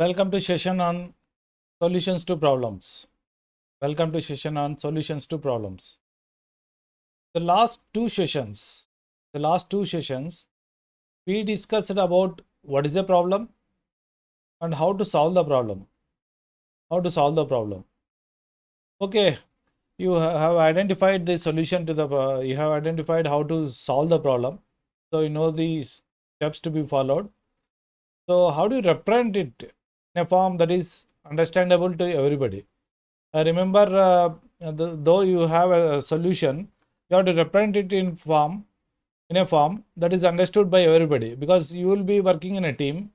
Welcome to session on solutions to problems. Welcome to session on solutions to problems. The last two sessions, we discussed about what is a problem and how to solve the problem. Okay, you have identified the solution to the, you have identified how to solve the problem. So you know the steps to be followed. So how do you represent it in a form that is understandable to everybody? Remember, though you have a solution, you have to represent it in a form that is understood by everybody, because you will be working in a team.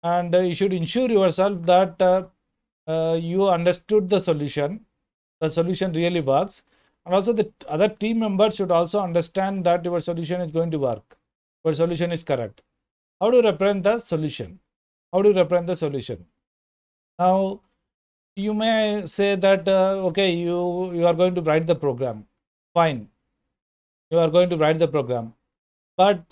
And you should ensure yourself that you understood the solution. The solution really works, and also the other team members should also understand that your solution is going to work. Your solution is correct. How to represent the solution? Now, you may say that okay, you are going to write the program. Fine, you are going to write the program, but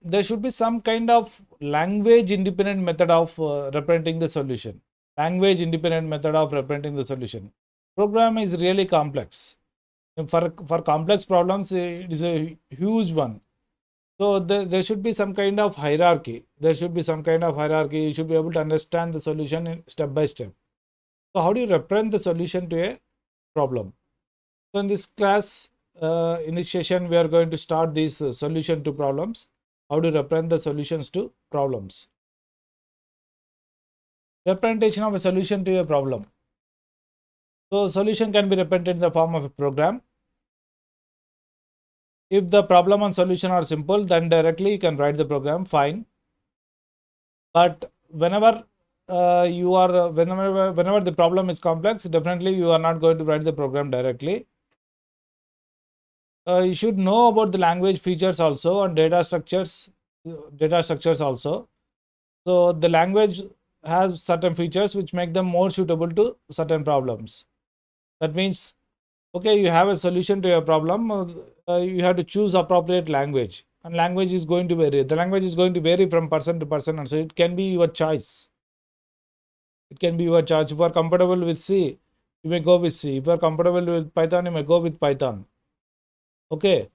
there should be some kind of language independent method of representing the solution. Program is really complex. For complex problems, it is a huge one. So there should be some kind of hierarchy. You should be able to understand the solution step by step. So how do you represent the solution to a problem? So in this class, in this session, we are going to start this solution to problems. How to represent the solutions to problems. Representation of a solution to a problem. So solution can be represented in the form of a program. If the problem and solution are simple, then directly you can write the program, fine. But whenever whenever the problem is complex, definitely you are not going to write the program directly. You should know about the language features also and data structures also. So the language has certain features which make them more suitable to certain problems. That means, okay, you have a solution to your problem, you have to choose appropriate language, and language is going to vary. The language is going to vary from person to person, and so it can be your choice. If you are comfortable with C, you may go with C. If you are comfortable with Python, you may go with Python. Okay,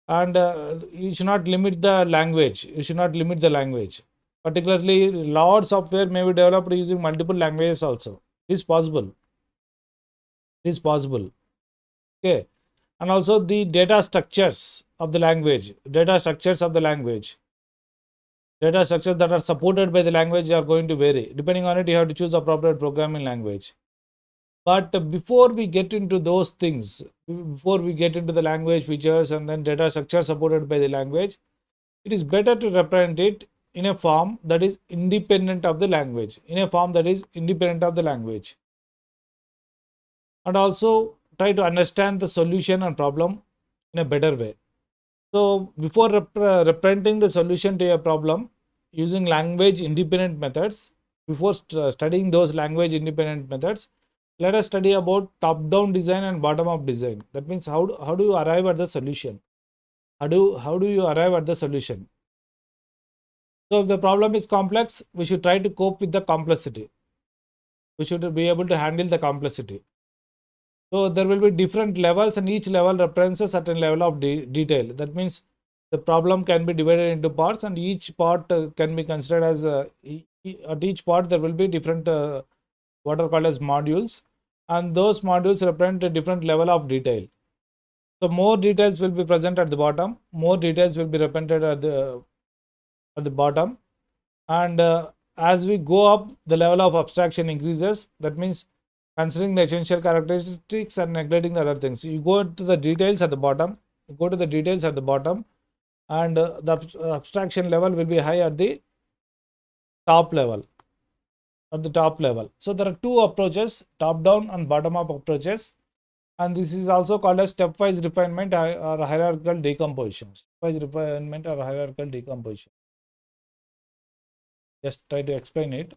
and you should not limit the language. Particularly, lot software may be developed using multiple languages also. It is possible. Okay, and also the data structures of the language. Data structures that are supported by the language are going to vary. Depending on it, you have to choose appropriate programming language. But before we get into those things, before we get into the language features and then data structure supported by the language, it is better to represent it in a form that is independent of the language. And also try to understand the solution and problem in a better way. So before representing the solution to a problem using language independent methods, before studying those language independent methods, let us study about top-down design and bottom-up design. That means how do you arrive at the solution? How do you arrive at the solution? So if the problem is complex, we should try to cope with the complexity. We should be able to handle the complexity. So there will be different levels, and each level represents a certain level of detail. That means the problem can be divided into parts, and each part can be considered as at each part there will be different what are called as modules, and those modules represent a different level of detail. So more details will be present at the bottom, more details will be represented at the bottom, and as we go up, the level of abstraction increases. That means considering the essential characteristics and neglecting the other things. You go to the details at the bottom, and the abstraction level will be high at the top level. So there are two approaches, top down and bottom up approaches, and this is also called as stepwise refinement or hierarchical decomposition. Just try to explain it,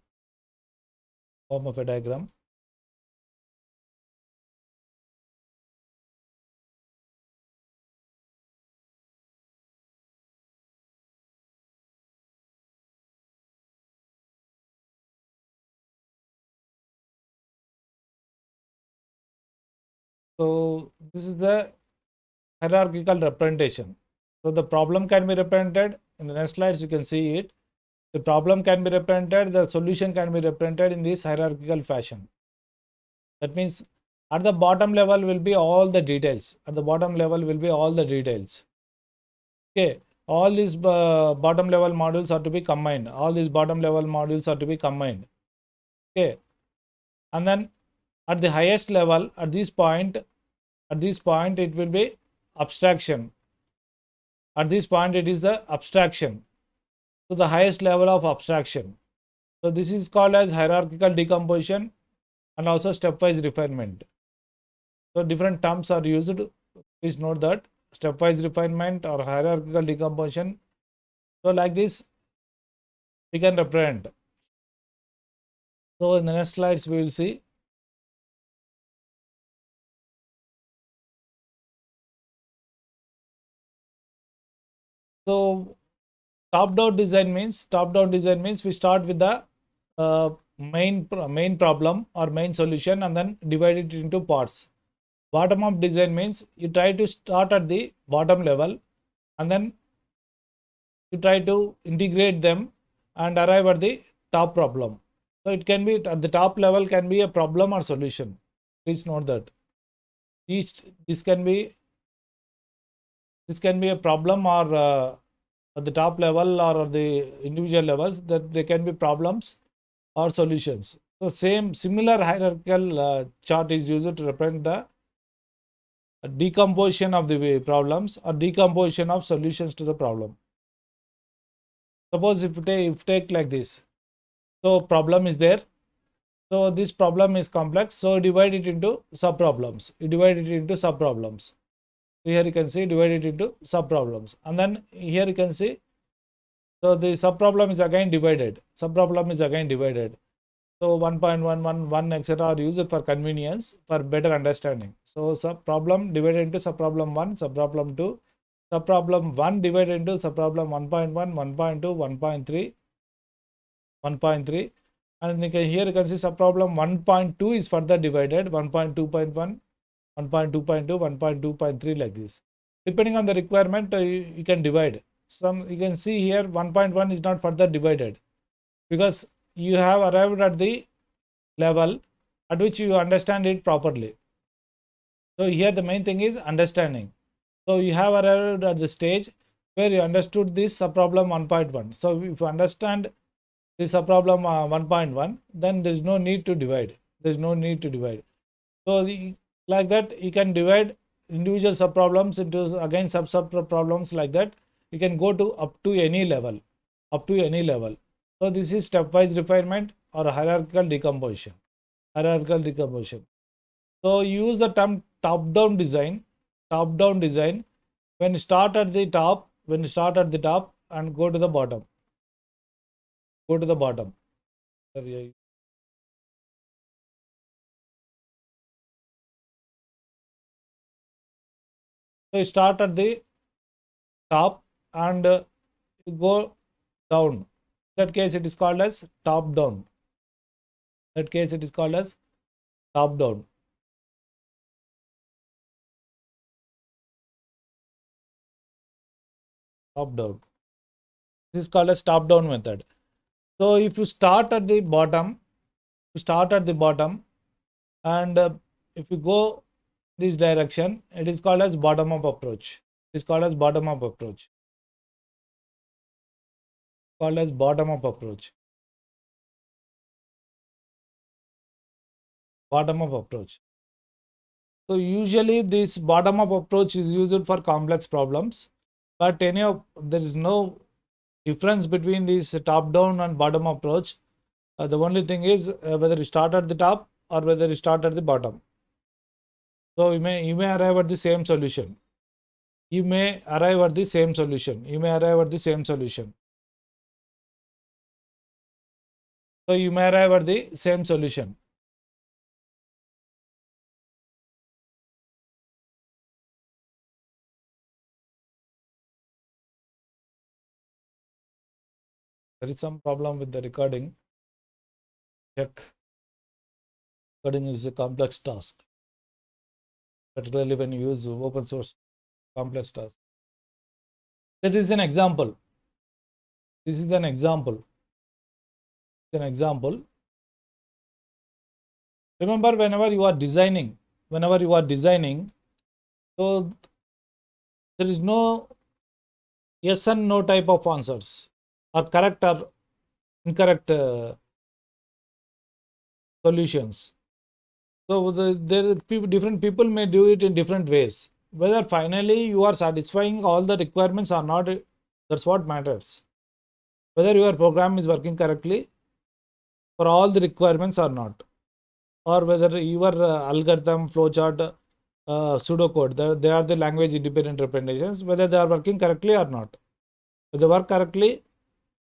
form of a diagram. So this is the hierarchical representation. So the problem can be represented in the next slides. You can see it. The problem can be represented. The solution can be represented in this hierarchical fashion. That means at the bottom level will be all the details. At the bottom level will be all the details. Okay. All these bottom level modules are to be combined. All these bottom level modules are to be combined. Okay. And then at the highest level, at this point, it will be abstraction. At this point, it is the abstraction. So the highest level of abstraction. So this is called as hierarchical decomposition and also stepwise refinement. So different terms are used. Please note that stepwise refinement or hierarchical decomposition. So like this, we can represent. So in the next slides, we will see. So top-down design means we start with the main problem or main solution and then divide it into parts. Bottom-up design means you try to start at the bottom level and then you try to integrate them and arrive at the top problem. So it can be at the top level can be a problem or solution. Please note that this can be a problem or at the top level or at the individual levels, that there can be problems or solutions. So similar hierarchical chart is used to represent the decomposition of the problems or decomposition of solutions to the problem. Suppose if you take like this, so problem is there. So this problem is complex. So divide it into sub-problems. You divide it into sub-problems. So here you can see divided into sub-problems. And then here you can see, so the sub-problem is again divided. Sub-problem is again divided. So 1.111 etc. are used for convenience for better understanding. So sub-problem divided into sub-problem 1, sub-problem 2, sub-problem 1 divided into sub-problem 1.1, 1.2, 1.3, 1.3. And here you can see sub-problem 1.2 is further divided, 1.2.1, 1.2.2, 1.2.3 like this. Depending on the requirement, you can divide. You can see here 1.1 is not further divided because you have arrived at the level at which you understand it properly. So here the main thing is understanding. So you have arrived at the stage where you understood this subproblem 1.1. So if you understand this subproblem 1.1, then there is no need to divide. There is no need to divide. So like that, you can divide individual subproblems into again sub-problems like that. You can go to up to any level, So this is stepwise refinement or hierarchical decomposition. So use the term top-down design. When you start at the top, and go to the bottom. So you start at the top and you go down. In that case, it is called as top down. Top down. This is called as top down method. So if you start at the bottom, and if you go this direction, it is called as bottom up approach. Bottom up approach. So usually this bottom up approach is used for complex problems, but there is no difference between this top down and bottom approach. The only thing is whether you start at the top or whether you start at the bottom. So you may arrive at the same solution. So you may arrive at the same solution. There is some problem with the recording. Check. Recording is a complex task. particularly when you use open source complex tasks. That is an example. This is an example. It's an example. Remember, whenever you are designing, so there is no yes and no type of answers, or correct or incorrect solutions. So different people may do it in different ways. Whether finally you are satisfying all the requirements or not, that's what matters. Whether your program is working correctly for all the requirements or not, or whether your algorithm, flowchart, pseudocode, they are the language independent representations, whether they are working correctly or not. If they work correctly,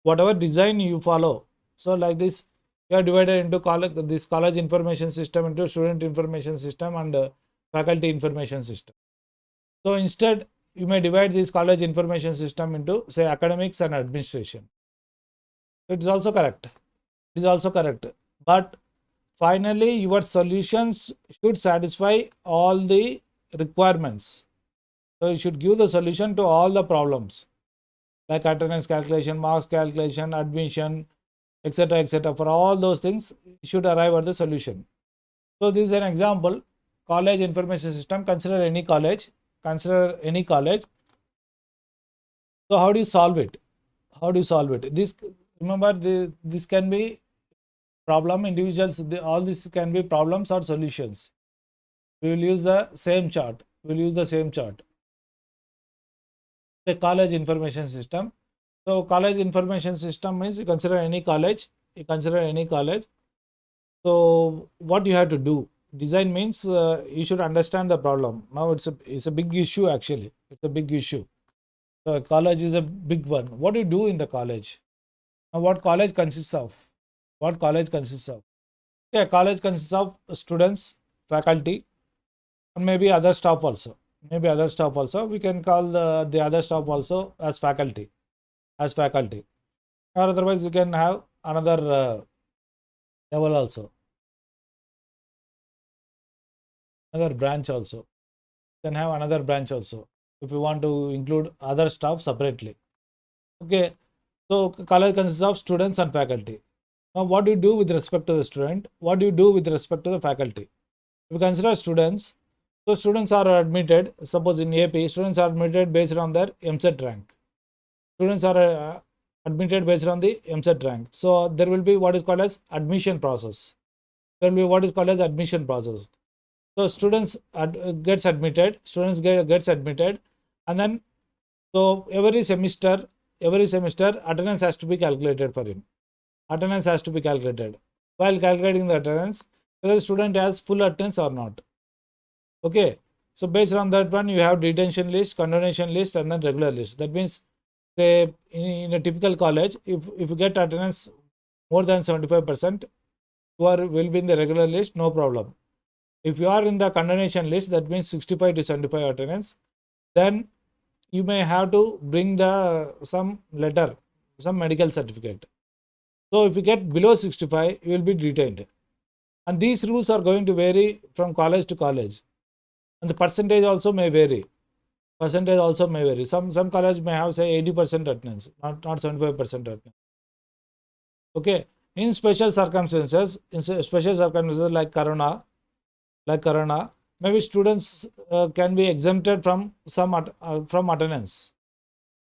whatever design you follow. So like this, you are divided into college information system, into student information system, and faculty information system. So instead, you may divide this college information system into, say, academics and administration. It is also correct. It is also correct. But finally, your solutions should satisfy all the requirements. So you should give the solution to all the problems, like attendance calculation, marks calculation, admission, etc., etc. For all those things, you should arrive at the solution. So this is an example. College information system. Consider any college. Consider any college. So how do you solve it? How do you solve it? This, remember, this can be problem. Individuals, all this can be problems or solutions. We will use the same chart. We will use the same chart. The college information system. So college information system means you consider any college. You consider any college. So what you have to do? Design means you should understand the problem. Now it's a big issue actually. It's a big issue. So college is a big one. What do you do in the college? Now what college consists of? What college consists of? Yeah, college consists of students, faculty, and maybe other staff also. Maybe other staff also. We can call the other staff also as faculty. As faculty. Or otherwise you can have another level also. Another branch also. You can have another branch also if you want to include other staff separately. Okay. So college consists of students and faculty. Now what do you do with respect to the student? What do you do with respect to the faculty? If you consider students, so students are admitted, suppose in AP, students are admitted based on their MSET rank. Students are admitted based on the MSET rank. So there will be what is called as admission process. There will be what is called as admission process. So students gets admitted, gets admitted, and then so every semester attendance has to be calculated for him. Attendance has to be calculated. While calculating the attendance, whether the student has full attendance or not. Okay. So based on that one, you have detention list, condonation list, and then regular list. That means, say, in a typical college, if you get attendance more than 75%, you will be in the regular list, no problem. If you are in the condonation list, that means 65 to 75 attendance, then you may have to bring some letter, some medical certificate. So if you get below 65, you will be detained. And these rules are going to vary from college to college. And the percentage also may vary. Percentage also may vary. Some college may have, say, 80% attendance, not 75% attendance. Okay. In special circumstances like corona, maybe students can be exempted from from attendance.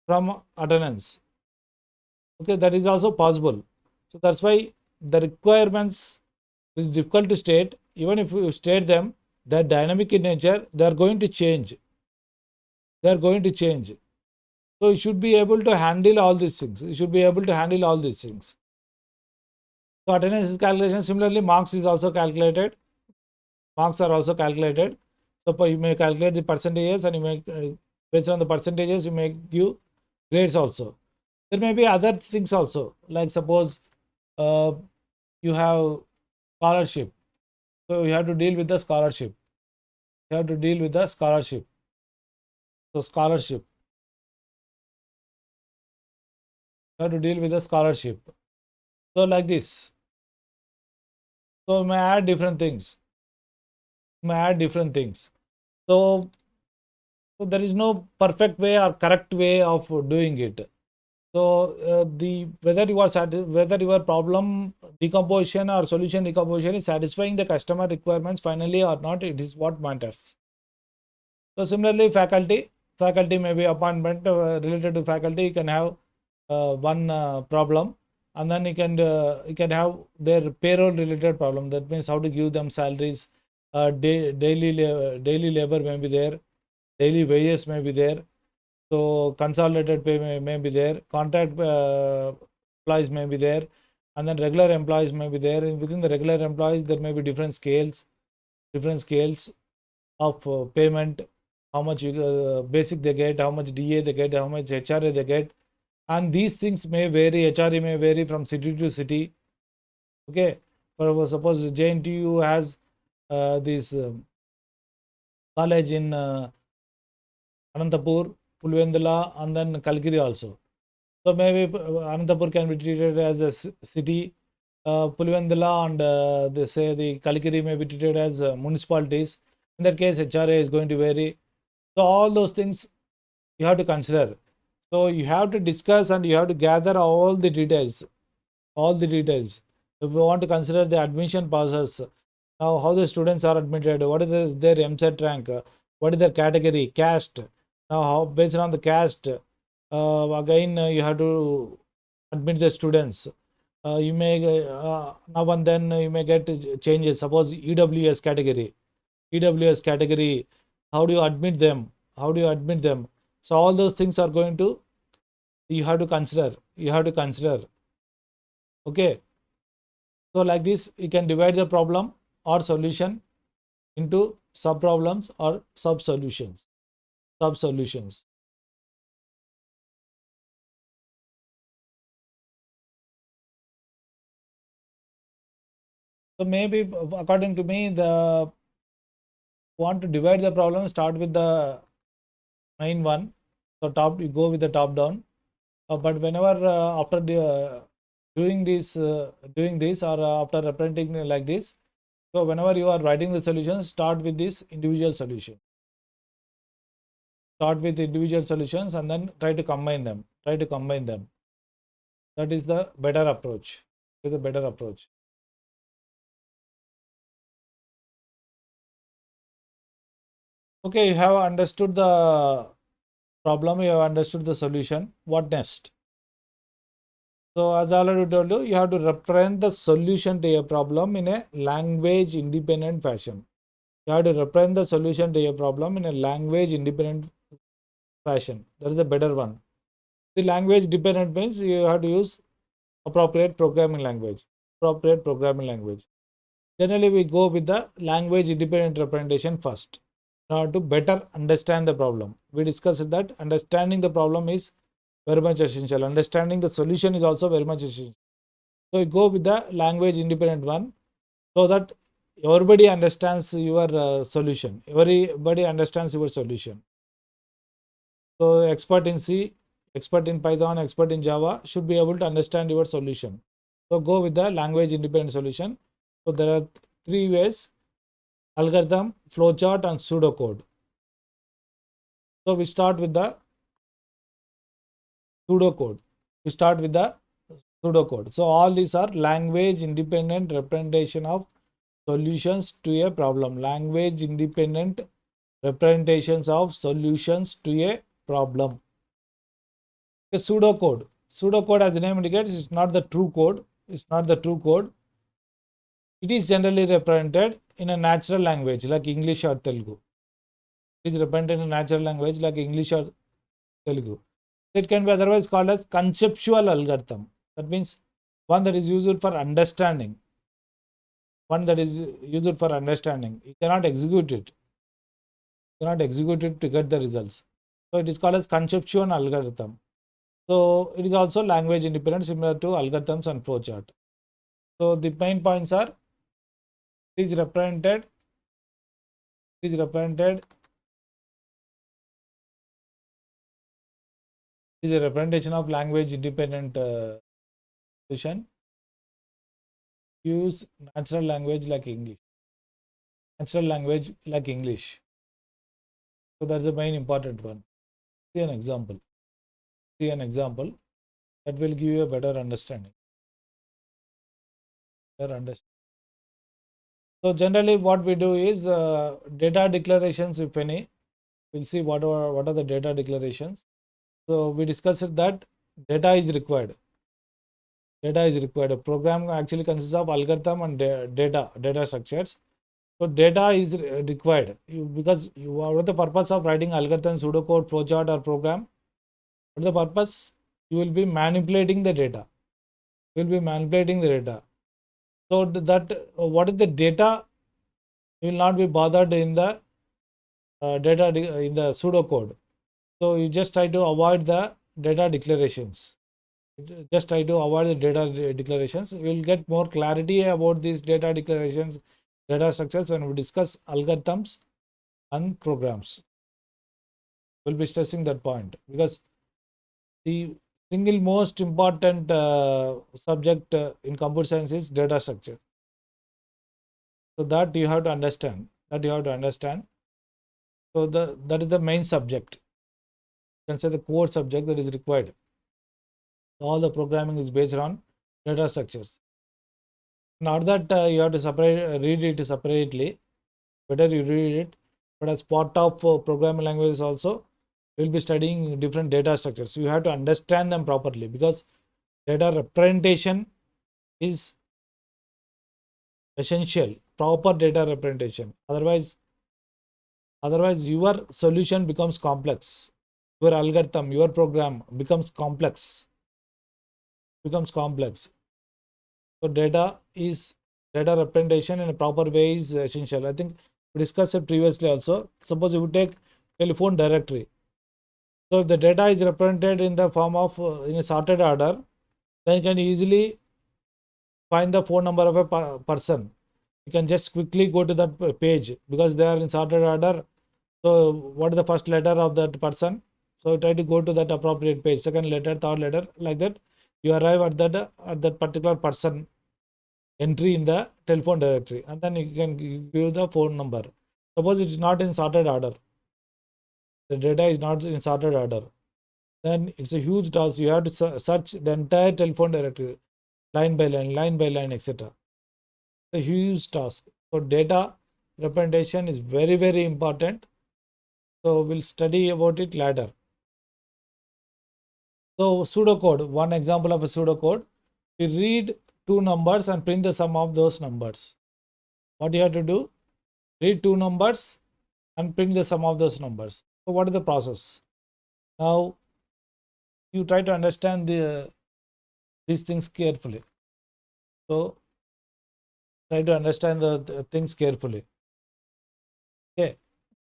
Okay, that is also possible. So that's why the requirements is difficult to state. Even if you state them, they're dynamic in nature. They are going to change. So you should be able to handle all these things. So attendance is calculation. Similarly, marks is also calculated. Marks are also calculated. So you may calculate the percentages, and you may based on the percentages you may give grades also. There may be other things also, like suppose you have scholarship. So you have to deal with the scholarship. So scholarship. You have to deal with the scholarship. So like this. So you may add different things. So, there is no perfect way or correct way of doing it. So the whether your problem decomposition or solution decomposition is satisfying the customer requirements finally or not, it is what matters. So similarly, faculty may be appointment related to faculty. You can have one problem, and then you can have their payroll related problem. That means how to give them salaries, daily labor may be there, daily wages may be there. So consolidated pay may be there, contract employees may be there, and then regular employees may be there. And within the regular employees, there may be different scales of payment, how much basic they get, how much DA they get, how much HRA they get, and these things may vary. HRA may vary from city to city. Okay, for suppose JNTU has this college in Anantapur, Pulvendula, and then Kalkiri also. So maybe Anantapur can be treated as a city, Pulvendula and they say the Kalkiri may be treated as municipalities. In that case, HRA is going to vary. So all those things you have to consider. So you have to discuss and you have to gather all the details. All the details. If you want to consider the admission process, now how the students are admitted, what is their MSET rank, what is their category, caste. Now how based on the caste, again you have to admit the students. You may now and then you may get changes. Suppose EWS category, how do you admit them? How do you admit them? So all those things are going to you have to consider. You have to consider. Okay. So like this, you can divide the problem or solution into sub problems or sub solutions. Sub solutions. So maybe according to me, the want to divide the problem, start with the main one. So top, you go with the top down. But whenever after doing this or after representing like this, so whenever you are writing the solutions, start with this individual solution. Start with individual solutions and then try to combine them. Try to combine them. That is the better approach. That is the better approach. Okay, you have understood the problem, you have understood the solution. What next? So as I already told you, you have to represent the solution to a problem in a language independent fashion. You have to represent the solution to a problem in a language independent fashion. That is the better one. The language dependent means you have to use appropriate programming language. Appropriate programming language. Generally, we go with the language independent representation first. Now, to better understand the problem, we discussed that understanding the problem is very much essential. Understanding the solution is also very much essential. So, we go with the language independent one so that everybody understands your solution. Everybody understands your solution. So, expert in C, expert in Python, expert in Java should be able to understand your solution. So, go with the language independent solution. So, there are three ways: algorithm, flowchart, and pseudocode. So, we start with the pseudocode. We start with the pseudocode. So, all these are language independent representation of solutions to a problem. Language independent representations of solutions to a problem. A pseudocode. Pseudocode, as the name indicates, is not the true code. It's not the true code. It is generally represented in a natural language like English or Telugu. It is represented in a natural language like English or Telugu. It can be otherwise called as conceptual algorithm. That means one that is used for understanding. One that is used for understanding. You cannot execute it. You cannot execute it to get the results. So it is called as conceptual algorithm. So it is also language independent, similar to algorithms and flowchart. So the main points are: it is represented is a representation of language independent solution. Use natural language like English. Natural language like English. So that's the main important one. See an example. See an example that will give you a better understanding. So generally what we do is data declarations, if any. We'll see what are the data declarations. So we discussed that data is required. Data is required. A program actually consists of algorithm and data structures. So data is required because what is the purpose of writing algorithm, pseudocode, flowchart or program? What is the purpose? You will be manipulating the data. You will be manipulating the data. So that what is the data? You will not be bothered in the data in the pseudocode. So you just try to avoid the data declarations. Just try to avoid the data declarations. You will get more clarity about these data declarations, data structures when we discuss algorithms and programs. We'll be stressing that point because the single most important subject in computer science is data structure. So that you have to understand. So that is the main subject. You can say the core subject that is required. All the programming is based on data structures. Not that you have to read it separately. Better you read it. But as part of programming languages also, we'll be studying different data structures. You have to understand them properly because data representation is essential. Proper data representation. Otherwise your solution becomes complex. Your algorithm, your program becomes complex. So data representation in a proper way is essential. I think we discussed it previously also. Suppose you take telephone directory. So if the data is represented in the form of in a sorted order, then you can easily find the phone number of a person. You can just quickly go to that page because they are in sorted order. So what is the first letter of that person? So try to go to that appropriate page, second letter, third letter, like that. You arrive at that particular person entry in the telephone directory, and then you can give the phone number. Suppose it is not in sorted order. The data is not in sorted order. Then it's a huge task. You have to search the entire telephone directory, line by line, etc. It's a huge task. So data representation is very, very important. So we'll study about it later. So pseudocode, one example of a pseudocode, we read two numbers and print the sum of those numbers. What you have to do? Read two numbers and print the sum of those numbers. So what is the process? Now you try to understand these things carefully. So try to understand the things carefully. Okay,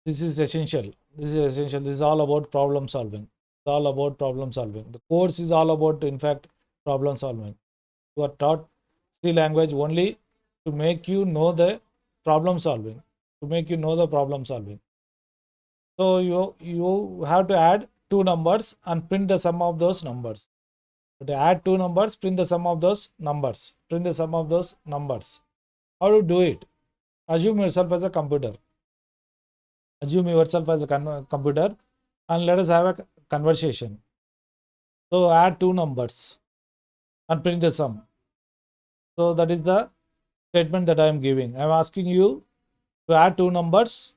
this is essential. This is all about problem solving. It's all about problem solving. The course is all about, in fact, problem solving. You are taught C language only to make you know the problem solving. So you have to add two numbers and print the sum of those numbers. To add two numbers, print the sum of those numbers. How to do it? Assume yourself as a computer. And let us have a conversation. So add two numbers and print the sum. So that is the statement that I am giving. I am asking you to add two numbers.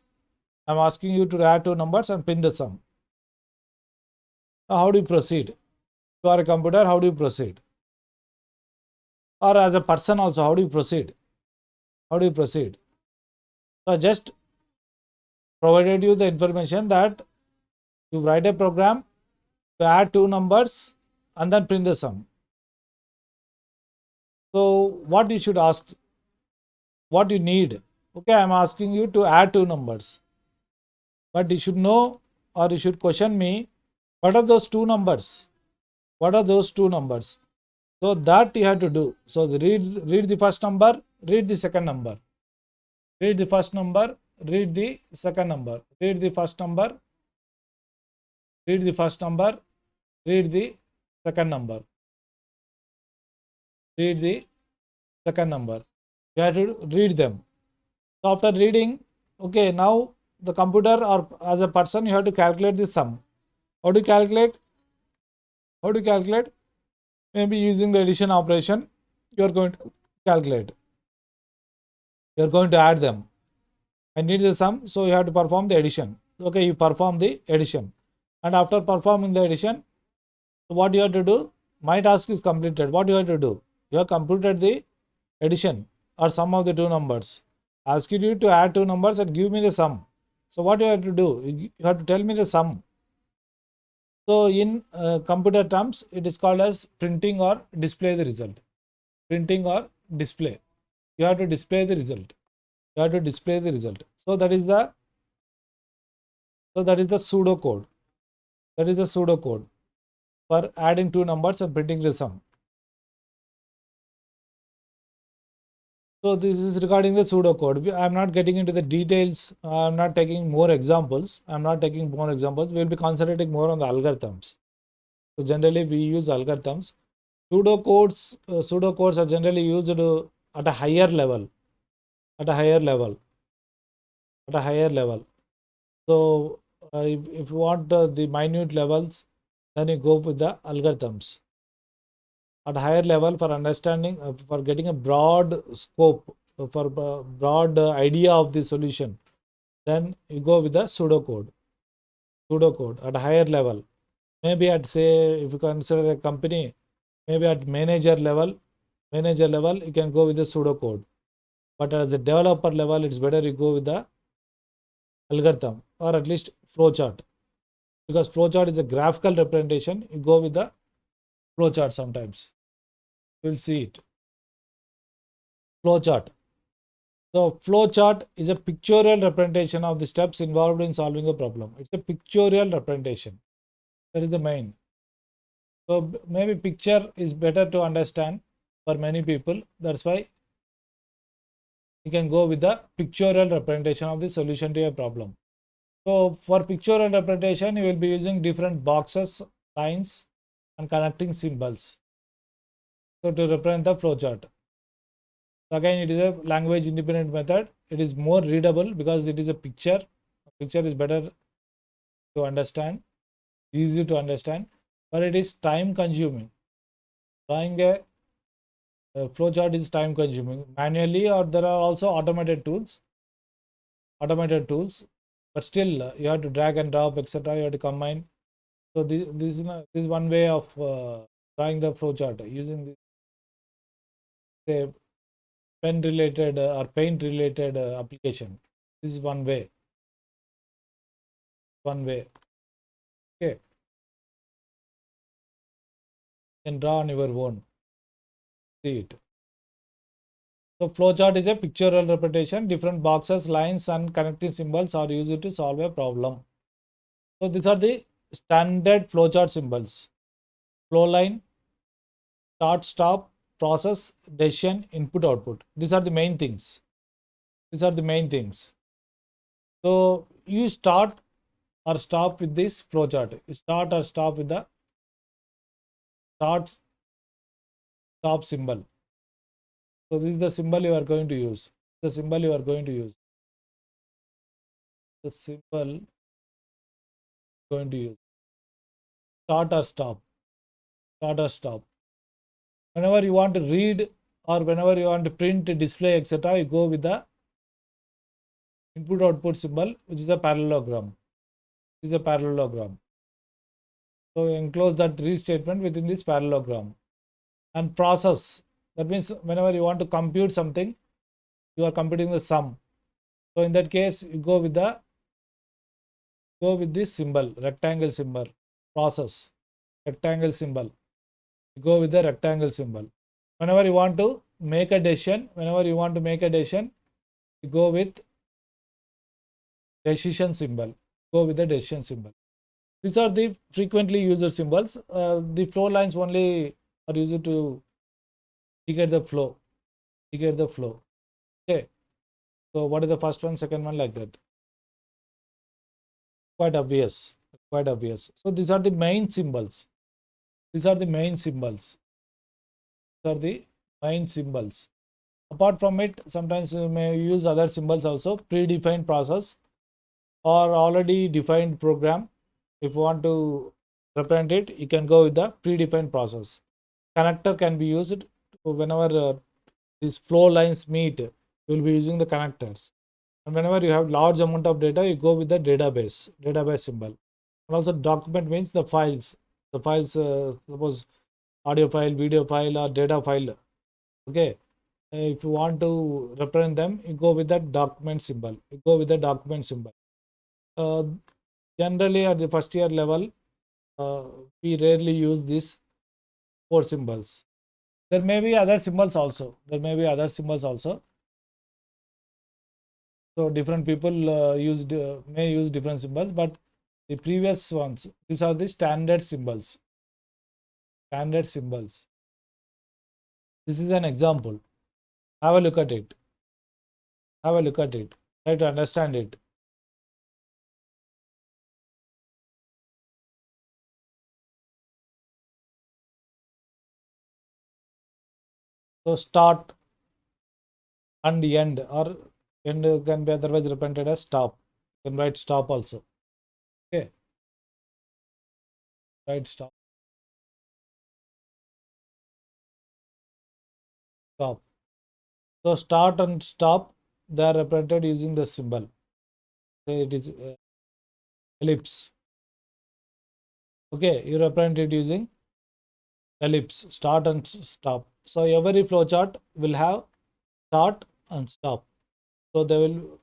and print the sum. Now how do you proceed? You are a computer, how do you proceed? Or as a person also, how do you proceed? So I just provided you the information that you write a program to add two numbers and then print the sum. So what you should ask, what you need? Okay, I am asking you to add two numbers. But you should know, or you should question me, what are those two numbers? So that you have to do. So read the first number, read the second number. Read the first number, read the second number. Read the first number, read the second number. You have to read them. So after reading, okay, now the computer or as a person, you have to calculate the sum. How to calculate? How to calculate? Maybe using the addition operation, you are going to calculate. You are going to add them. I need the sum, so you have to perform the addition. Okay, you perform the addition. And after performing the addition, what you have to do? My task is completed. What you have to do? You have completed the addition or sum of the two numbers. I ask you to add two numbers and give me the sum. So what you have to do? You have to tell me the sum. So in computer terms, it is called as printing or display the result. Printing or display. You have to display the result. You have to display the result. So that is the pseudocode. That is the pseudocode for adding two numbers and printing the sum. So this is regarding the pseudocode. I am not getting into the details. I am not taking more examples. We'll be concentrating more on the algorithms. So generally we use algorithms. Pseudocodes are generally used at a higher level. So if you want the minute levels, then you go with the algorithms. At a higher level, for understanding, for getting a broad scope, for broad idea of the solution, then you go with the pseudocode at a higher level. Maybe at, say, if you consider a company, maybe at manager level, you can go with the pseudocode. But at the developer level, it's better you go with the algorithm or at least flowchart, because flowchart is a graphical representation. You go with the flowchart sometimes. We'll see it. Flowchart. So flowchart is a pictorial representation of the steps involved in solving a problem. It's a pictorial representation. That is the main. So maybe picture is better to understand for many people. That's why you can go with the pictorial representation of the solution to a problem. So for pictorial representation, you will be using different boxes, lines, and connecting symbols. So to represent the flowchart. Again, it is a language independent method. It is more readable because it is a picture. A picture is better to understand, easy to understand, but it is time consuming. Drawing a flowchart is time consuming manually, or there are also automated tools, but still you have to drag and drop, etc. You have to combine. So this is one way of drawing the flowchart using this, say, pen related or paint related application. This is one way. Okay, you can draw on your own. See it. So flowchart is a pictorial representation. Different boxes, lines, and connecting symbols are used to solve a problem. So these are the standard flowchart symbols: flow line, start, stop, process, decision, input, output. These are the main things. So you start or stop with this flowchart. You start or stop with the start, stop symbol. So this is the symbol you are going to use. The symbol going to use. Start or stop. Whenever you want to read or whenever you want to print, display, etc., you go with the input output symbol, which is a parallelogram. So enclose that restatement within this parallelogram. And process, that means whenever you want to compute something, you are computing the sum. So in that case, you go with this symbol, rectangle symbol. Process, rectangle symbol. You go with the rectangle symbol. Whenever you want to make a decision, you go with decision symbol. These are the frequently used symbols. The flow lines only are used to indicate the flow. Okay. So what is the first one, second one, like that? Quite obvious. So these are the main symbols. Apart from it, sometimes you may use other symbols also. Predefined process. or already defined program. If you want to represent it, you can go with the predefined process. Connector can be used whenever these flow lines meet. You will be using the connectors. And whenever you have large amount of data, you go with the database symbol. And also document means the files. The files, suppose audio file, video file, or data file. Okay. If you want to represent them, you go with the document symbol. Uh, Generally, at the first year level, we rarely use these 4 symbols. There may be other symbols also. So different people may use different symbols, but the previous ones, these are the standard symbols. This is an example. Have a look at it. Try to understand it. So start and end, or end can be otherwise represented as stop. You can write stop also. Okay. Write stop. So start and stop, they are represented using the symbol. Say it is ellipse. Okay, you represent it using ellipse, start and stop. So every flowchart will have start and stop. So there will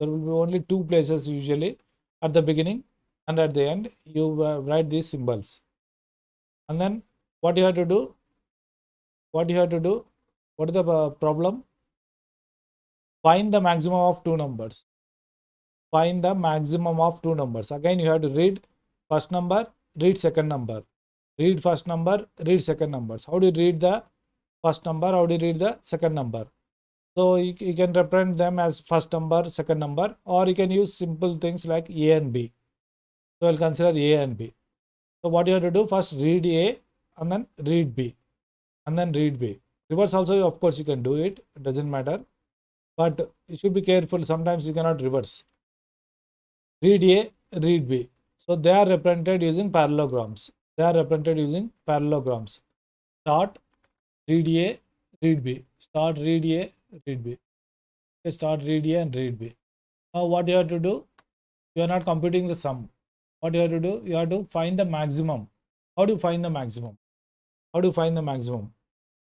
be only 2 places usually, at the beginning and at the end. You write these symbols, and then what you have to do? What is the problem? Find the maximum of 2 numbers. Again, you have to read first number, read second number, read first number, read second numbers. How do you read the first number? How do you read the second number? So you can represent them as first number, second number, or you can use simple things like A and B. So I'll consider A and B. So what you have to do, first read A and then read B and then read B. Reverse also, of course, you can do it. It doesn't matter. But you should be careful. Sometimes you cannot reverse. Read A, read B. So they are represented using parallelograms. Start, read A, read B. Start, read A, read B. Okay, start, read A and read B. Now what you have to do? You are not computing the sum. What you have to do? You have to find the maximum. How do you find the maximum?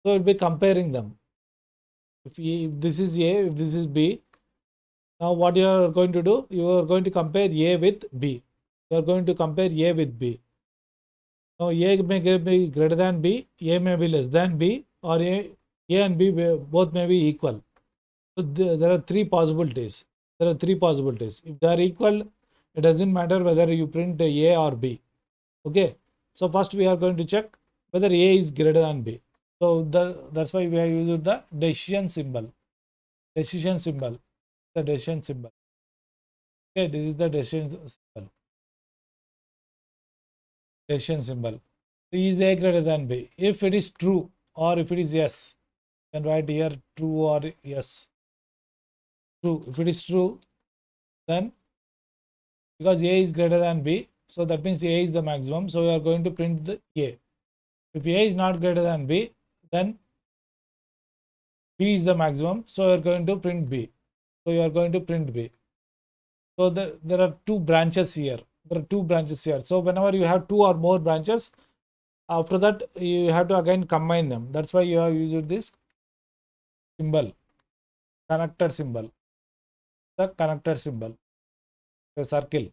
So you'll be comparing them. If this is A, if this is B, now what you are going to do? You are going to compare A with B. Now A may be greater than B, A may be less than B, or A and B both may be equal. So there are 3 possibilities. If they are equal, it doesn't matter whether you print A or B. Okay. So first we are going to check whether A is greater than B. So that's why we are using the decision symbol. The decision symbol. Okay, this is the decision symbol. Is A greater than B? If it is true, or if it is yes, you can write here true or yes. True. If it is true, then because A is greater than B, so that means A is the maximum. So we are going to print the A. If A is not greater than B, then B is the maximum. So we are going to print B. So there are 2 branches here. So whenever you have 2 or more branches, after that you have to again combine them. That's why you have used this symbol, connector symbol. The connector symbol, the circle.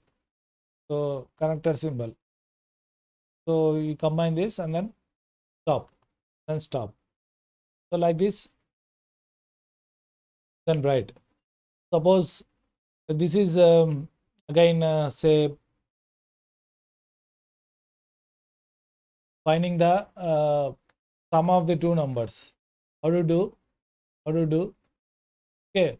So connector symbol. So you combine this and then stop. So like this, then write. Suppose this is again say finding the sum of the 2 numbers. How to do? Okay.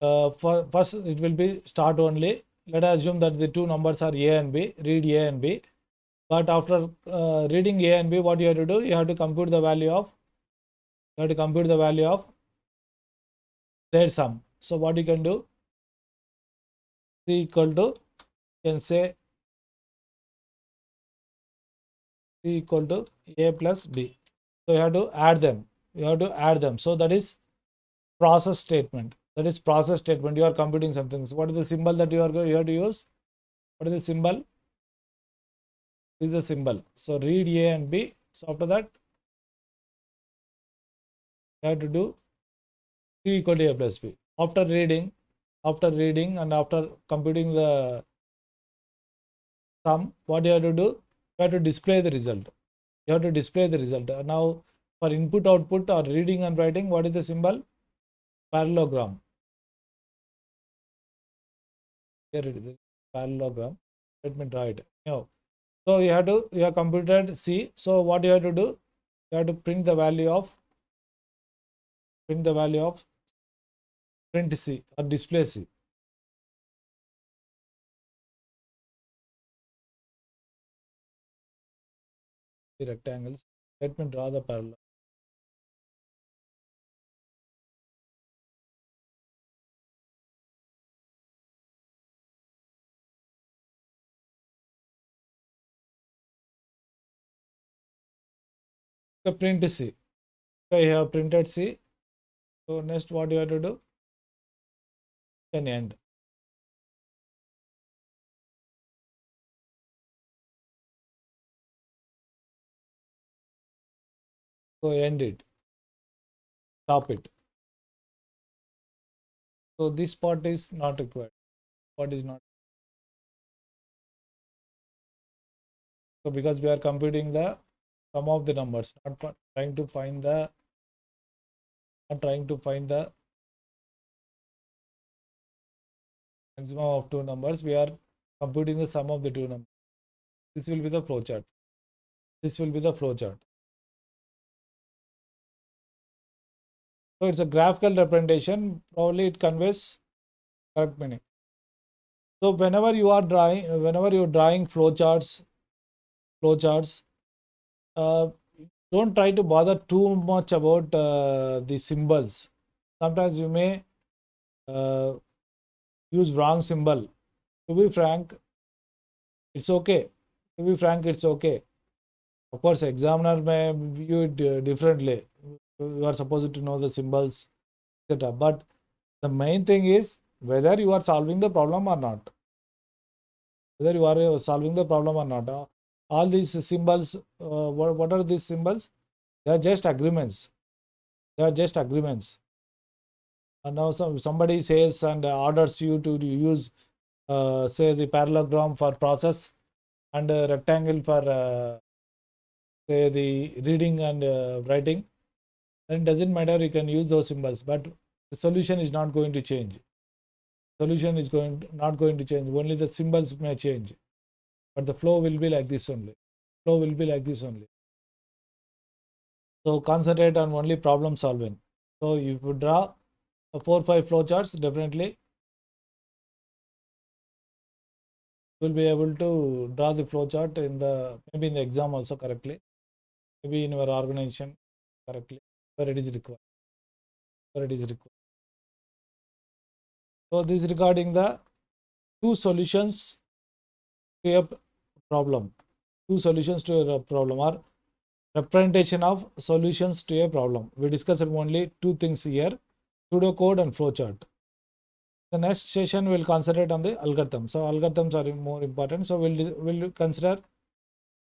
First it will be start only. Let us assume that the 2 numbers are A and B. Read A and B. But after reading A and B, what you have to do? You have to compute the value of their sum. So what you can do? C equal to, you can say C equal to A plus B. So you have to add them. You have to add them. So that is process statement. That is process statement. You are computing something. So what is the symbol that you have to use? What is the symbol? This is the symbol. So read A and B. So after that, you have to do C equal to A plus B. After reading and after computing the sum, what you have to do? You have to display the result. You have to display the result. Now for input output or reading and writing, what is the symbol? Parallelogram. Here it is, parallelogram. Let me draw it. No. So you have computed C. So what you have to do? You have to print the value of print C or display C. The rectangles. Let me draw the parallel. So print C. So you have printed C. So next what you have to do? Then end. So end it. Stop it. So this part is not required. What is not? So because we are computing the sum of the numbers, not trying to find the maximum of two numbers, we are computing the sum of the two numbers. This will be the flowchart. This will be the flowchart. So it's a graphical representation. Probably it conveys correct meaning. So whenever you're drawing flowcharts, don't try to bother too much about the symbols. Sometimes you may use wrong symbol. To be frank, it's okay. Of course, examiner may view it differently. You are supposed to know the symbols, etc. But the main thing is whether you are solving the problem or not. All these symbols, what are these symbols? They are just agreements. And now somebody says and orders you to use, say, the parallelogram for process and rectangle for, say, the reading and writing. Then it doesn't matter, you can use those symbols, but the solution is not going to change. Not going to change. Only the symbols may change, but the flow will be like this only. So concentrate on only problem solving. So if you draw 4-5 flowcharts, definitely you will be able to draw the flowchart maybe in the exam also correctly, maybe in your organization correctly, where it is required. So this is regarding the two solutions to a problem. Or representation of solutions to a problem. We discussed only two things here: pseudocode and flowchart. The next session will concentrate on the algorithms. So algorithms are more important. So we'll consider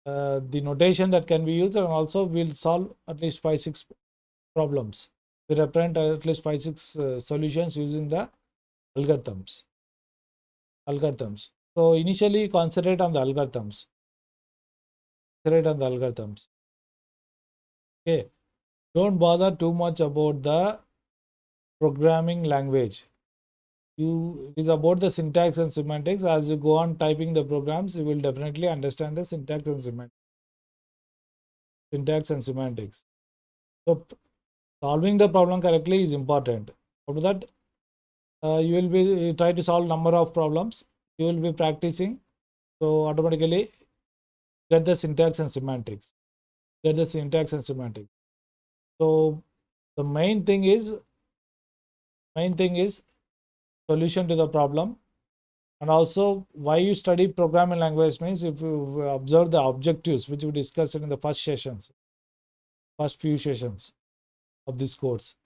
the notation that can be used, and also we'll solve at least 5-6 problems. We represent at least 5-6 solutions using the algorithms. So initially concentrate on the algorithms. Okay. Don't bother too much about the programming language. It is about the syntax and semantics. As you go on typing the programs, you will definitely understand the syntax and semantics. So solving the problem correctly is important. After that, you will be try to solve number of problems. You will be practicing. So automatically get the syntax and semantics. So the main thing is solution to the problem. And also, why you study programming language means, if you observe the objectives which we discussed in the first few sessions of this course.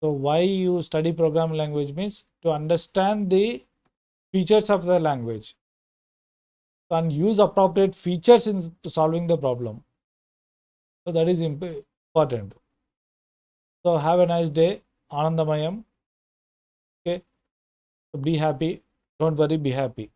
So why you study programming language means to understand the features of the language and use appropriate features in solving the problem. So that is important. So have a nice day. Anandamayam. Okay. So be happy. Don't worry, be happy.